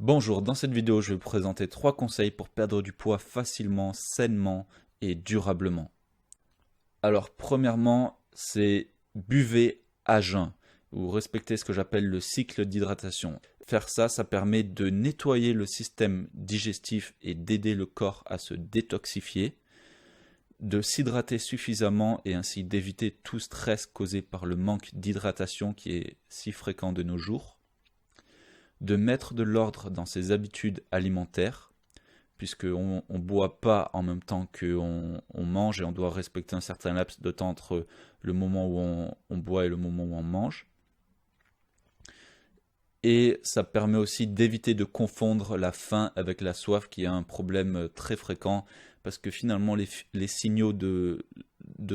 Bonjour, dans cette vidéo, je vais vous présenter 3 conseils pour perdre du poids facilement, sainement et durablement. Alors, premièrement, c'est buvez à jeun ou respectez ce que j'appelle le cycle d'hydratation. Faire ça, ça permet de nettoyer le système digestif et d'aider le corps à se détoxifier, de s'hydrater suffisamment et ainsi d'éviter tout stress causé par le manque d'hydratation qui est si fréquent de nos jours, de mettre de l'ordre dans ses habitudes alimentaires, puisqu'on ne boit pas en même temps qu'on mange et on doit respecter un certain laps de temps entre le moment où on boit et le moment où on mange. Et ça permet aussi d'éviter de confondre la faim avec la soif, qui est un problème très fréquent, parce que finalement les signaux de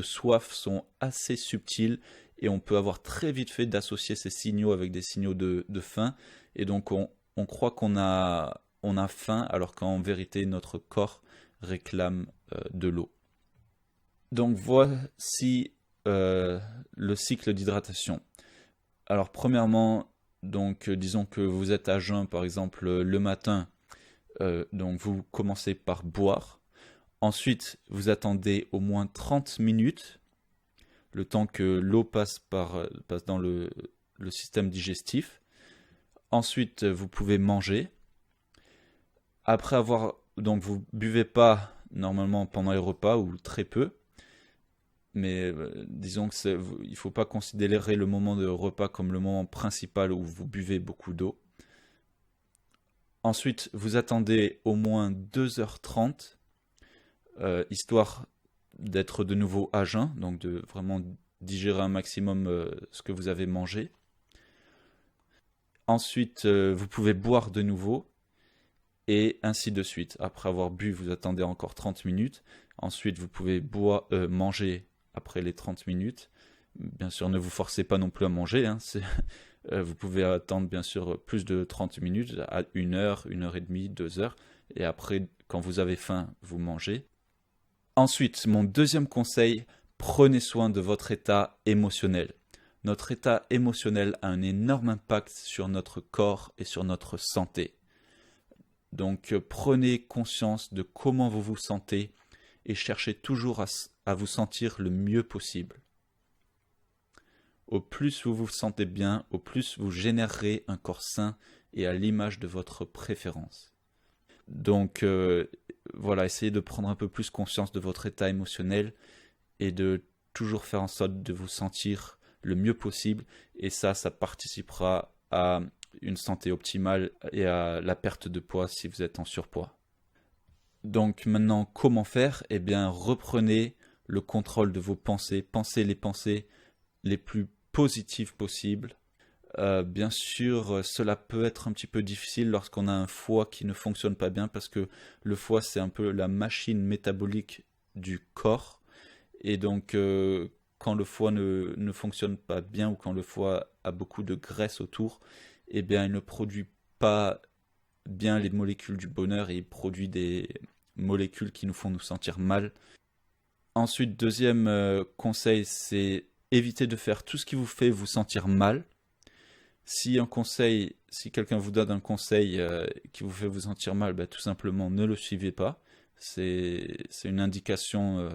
soif sont assez subtils et on peut avoir très vite fait d'associer ces signaux avec des signaux de faim. Et donc on croit on a faim alors qu'en vérité notre corps réclame de l'eau. Donc voici le cycle d'hydratation. Alors premièrement, disons que vous êtes à jeun par exemple le matin, donc vous commencez par boire. Ensuite, vous attendez au moins 30 minutes, le temps que l'eau passe dans le système digestif. Ensuite, vous pouvez manger. Après avoir, donc vous buvez pas normalement pendant les repas ou très peu, mais disons que il faut pas considérer le moment de repas comme le moment principal où vous buvez beaucoup d'eau. Ensuite, vous attendez au moins 2h30, histoire d'être de nouveau à jeun, donc de vraiment digérer un maximum ce que vous avez mangé. Ensuite, vous pouvez boire de nouveau, et ainsi de suite. Après avoir bu, vous attendez encore 30 minutes. Ensuite, vous pouvez manger après les 30 minutes. Bien sûr, ne vous forcez pas non plus à manger. Vous pouvez attendre bien sûr plus de 30 minutes, à 1 heure, 1 heure et demie, 2 heures. Et après, quand vous avez faim, vous mangez. Ensuite, mon deuxième conseil, prenez soin de votre état émotionnel. Notre état émotionnel a un énorme impact sur notre corps et sur notre santé. Donc prenez conscience de comment vous vous sentez et cherchez toujours à vous sentir le mieux possible. Au plus vous vous sentez bien, au plus vous générerez un corps sain et à l'image de votre préférence. Donc voilà, essayez de prendre un peu plus conscience de votre état émotionnel et de toujours faire en sorte de vous sentir le mieux possible, et ça participera à une santé optimale et à la perte de poids si vous êtes en surpoids. Donc maintenant, comment faire? Eh bien, reprenez le contrôle de vos pensées. Pensez les pensées les plus positives possibles. Bien sûr, cela peut être un petit peu difficile lorsqu'on a un foie qui ne fonctionne pas bien, parce que le foie, c'est un peu la machine métabolique du corps. Et donc, quand le foie ne fonctionne pas bien, ou quand le foie a beaucoup de graisse autour, eh bien, il ne produit pas bien les molécules du bonheur et il produit des molécules qui nous font nous sentir mal. Ensuite, deuxième conseil, c'est éviter de faire tout ce qui vous fait vous sentir mal. Si quelqu'un vous donne un conseil qui vous fait vous sentir mal, ben, tout simplement ne le suivez pas. C'est une indication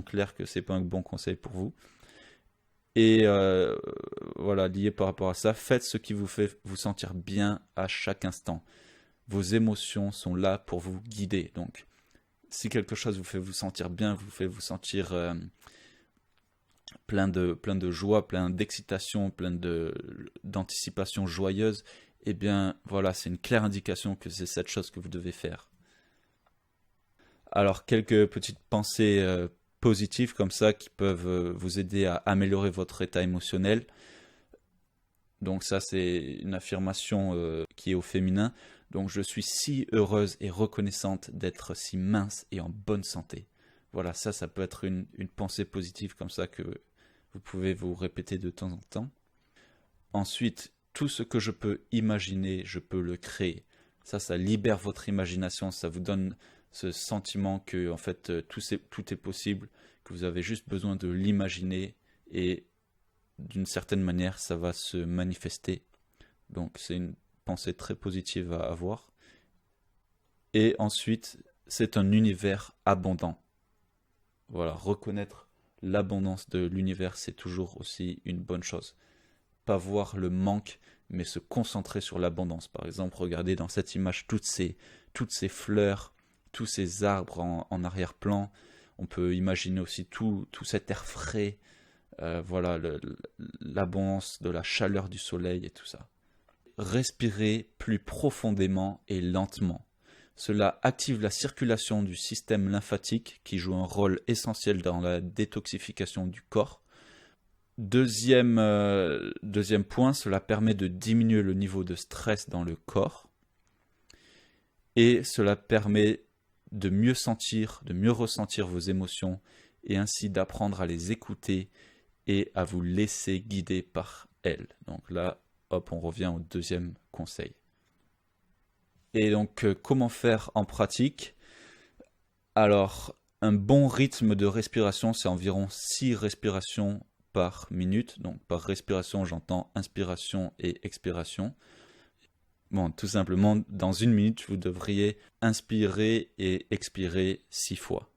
claire que c'est pas un bon conseil pour vous. Et voilà, lié par rapport à ça, faites ce qui vous fait vous sentir bien à chaque instant. Vos émotions sont là pour vous guider. Donc, si quelque chose vous fait vous sentir bien, vous fait vous sentir plein de joie, plein d'excitation, d'anticipation joyeuse, eh bien voilà, c'est une claire indication que c'est cette chose que vous devez faire. Alors, quelques petites pensées positives comme ça qui peuvent vous aider à améliorer votre état émotionnel. Donc ça, c'est une affirmation qui est au féminin. Donc je suis si heureuse et reconnaissante d'être si mince et en bonne santé. Voilà, ça peut être une pensée positive comme ça que vous pouvez vous répéter de temps en temps. Ensuite, tout ce que je peux imaginer, je peux le créer. Ça libère votre imagination, ça vous donne ce sentiment que en fait tout est possible, que vous avez juste besoin de l'imaginer et d'une certaine manière ça va se manifester. Donc c'est une pensée très positive à avoir. Et ensuite, c'est un univers abondant. Voilà, reconnaître l'abondance de l'univers, c'est toujours aussi une bonne chose. Pas voir le manque, mais se concentrer sur l'abondance. Par exemple, regardez dans cette image toutes ces fleurs, tous ces arbres en arrière-plan. On peut imaginer aussi tout cet air frais, voilà, l'abondance de la chaleur du soleil et tout ça. Respirez plus profondément et lentement. Cela active la circulation du système lymphatique qui joue un rôle essentiel dans la détoxification du corps. Deuxième point, cela permet de diminuer le niveau de stress dans le corps. Et cela permet de mieux sentir, de mieux ressentir vos émotions et ainsi d'apprendre à les écouter et à vous laisser guider par elles. Donc là, hop, on revient au deuxième conseil. Et donc, comment faire en pratique? Alors, un bon rythme de respiration, c'est environ 6 respirations par minute. Donc, par respiration, j'entends inspiration et expiration. Bon, tout simplement, dans une minute, vous devriez inspirer et expirer 6 fois.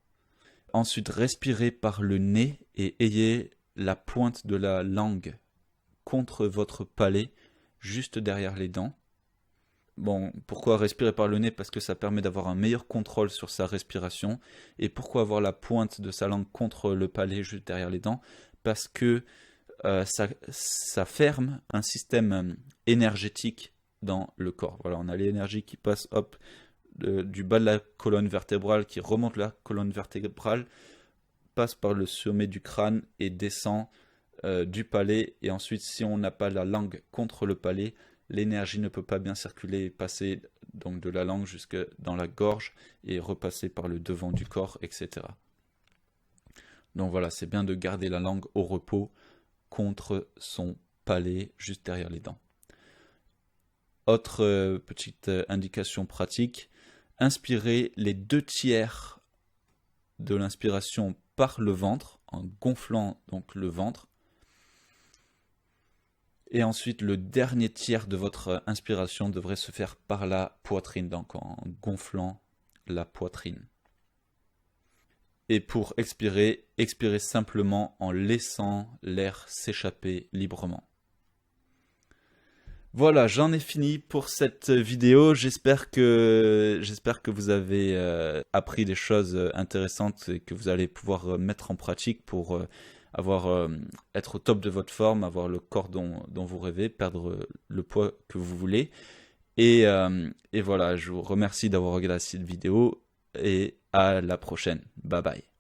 Ensuite, respirez par le nez et ayez la pointe de la langue contre votre palais, juste derrière les dents. Bon, pourquoi respirer par le nez? Parce que ça permet d'avoir un meilleur contrôle sur sa respiration. Et pourquoi avoir la pointe de sa langue contre le palais, juste derrière les dents? Parce que ça ferme un système énergétique dans le corps. Voilà, on a l'énergie qui passe du bas de la colonne vertébrale, qui remonte la colonne vertébrale, passe par le sommet du crâne et descend du palais. Et ensuite, si on n'a pas la langue contre le palais, l'énergie ne peut pas bien circuler et passer donc de la langue jusque dans la gorge et repasser par le devant du corps, etc. Donc voilà, c'est bien de garder la langue au repos contre son palais, juste derrière les dents. Autre petite indication pratique, inspirez les 2/3 de l'inspiration par le ventre, en gonflant donc le ventre. Et ensuite, le dernier tiers de votre inspiration devrait se faire par la poitrine, donc en gonflant la poitrine. Et pour expirer, expirez simplement en laissant l'air s'échapper librement. Voilà, j'en ai fini pour cette vidéo. J'espère que vous avez appris des choses intéressantes et que vous allez pouvoir mettre en pratique pour être au top de votre forme, avoir le corps dont vous rêvez, perdre le poids que vous voulez. Et voilà, je vous remercie d'avoir regardé cette vidéo et à la prochaine. Bye bye.